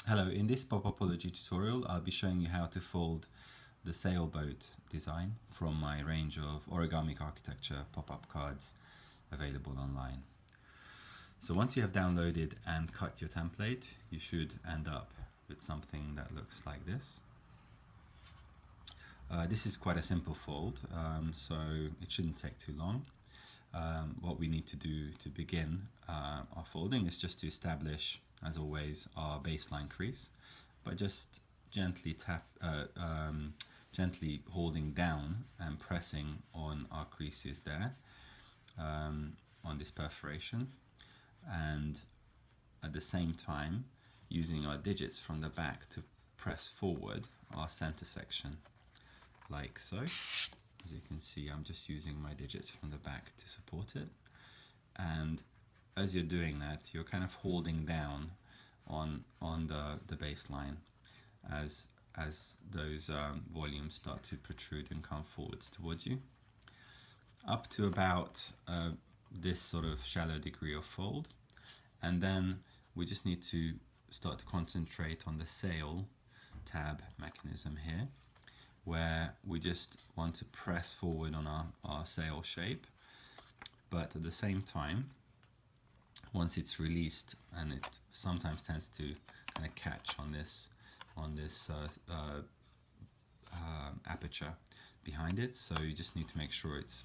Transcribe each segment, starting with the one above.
Hello, in this popology tutorial I'll be showing you how to fold the Sailboat design from my range of Origamic architecture pop-up cards available online. So once you have downloaded and cut your template, you should end up with something that looks like this. This is quite a simple fold, so it shouldn't take too long. What we need to do to begin our folding is just to establish, as always, our baseline crease by just gently gently holding down and pressing on our creases there on this perforation, and at the same time using our digits from the back to press forward our center section, like so. As you can see, I'm just using my digits from the back to support it, and as you're doing that, you're kind of holding down on the baseline as those volumes start to protrude and come forwards towards you, up to about this sort of shallow degree of fold. And then we just need to start to concentrate on the sail tab mechanism here, where we just want to press forward on our sail shape, but at the same time, once it's released, and it sometimes tends to kind of catch on this aperture behind it, so you just need to make sure it's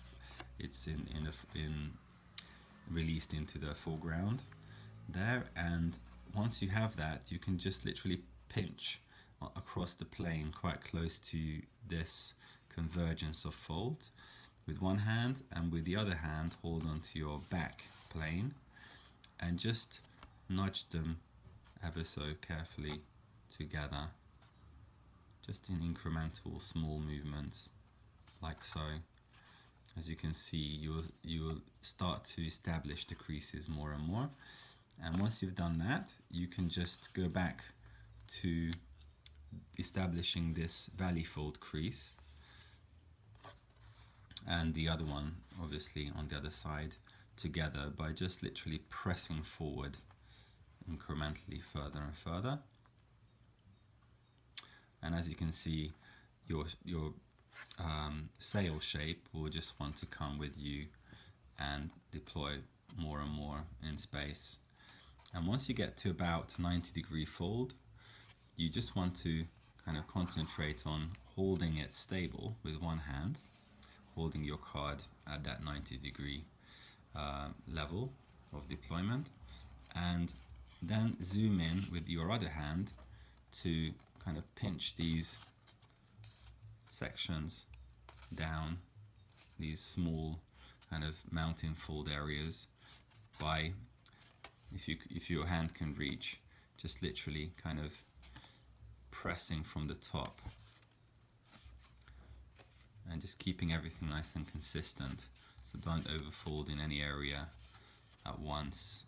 released into the foreground there. And once you have that, you can just literally pinch across the plane quite close to this convergence of folds with one hand, and with the other hand hold on to your back plane and just nudge them ever so carefully together, just in incremental small movements, like so. As you can see, you'll start to establish the creases more and more, and once you've done that, you can just go back to establishing this valley fold crease, and the other one obviously on the other side, together by just literally pressing forward incrementally further and further. And as you can see, your sail shape will just want to come with you and deploy more and more in space. And once you get to about 90-degree fold, you just want to kind of concentrate on holding it stable with one hand, holding your card at that 90-degree level of deployment, and then zoom in with your other hand to kind of pinch these sections down, these small kind of mountain fold areas, by, if your hand can reach, just literally kind of pressing from the top and just keeping everything nice and consistent, so don't overfold in any area at once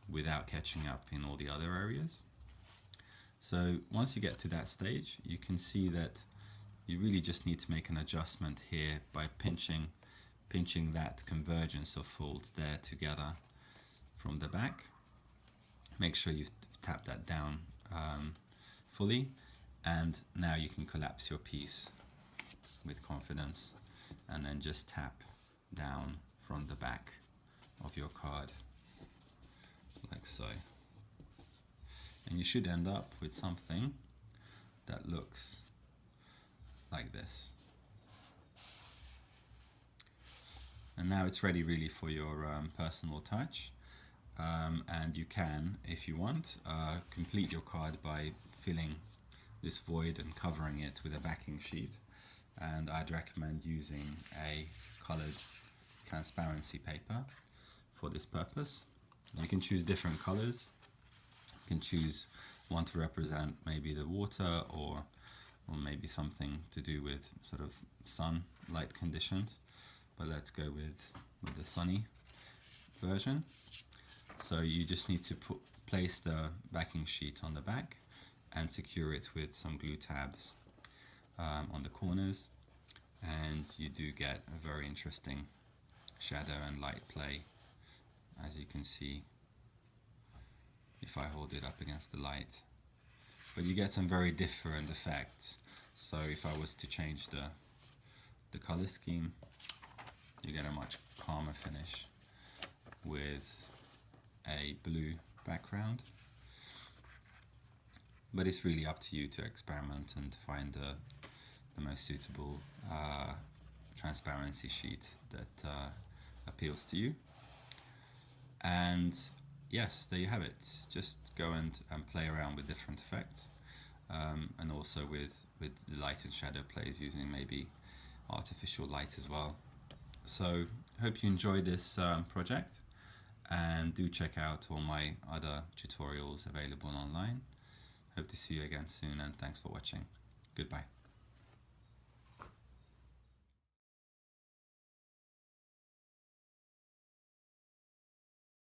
without catching up in all the other areas. So once you get to that stage, you can see that you really just need to make an adjustment here by pinching that convergence of folds there together from the back. Make sure you tap that down fully, and now you can collapse your piece with confidence, and then just tap down from the back of your card, like so. And you should end up with something that looks like this. And now it's ready really for your personal touch. And you can, if you want, complete your card by filling this void and covering it with a backing sheet. And I'd recommend using a colored transparency paper for this purpose. You can choose different colors. You can choose one to represent maybe the water, or maybe something to do with sort of sunlight conditions, but let's go with the sunny version. So you just need to place the backing sheet on the back and secure it with some glue tabs on the corners, and you do get a very interesting shadow and light play, as you can see if I hold it up against the light. But you get some very different effects. So if I was to change the color scheme, you get a much calmer finish with a blue background. But it's really up to you to experiment and to find the most suitable transparency sheet that appeals to you. And yes, there you have it. Just go and play around with different effects, and also with light and shadow plays using maybe artificial light as well. So hope you enjoyed this project, and do check out all my other tutorials available online. Hope to see you again soon, and thanks for watching. Goodbye.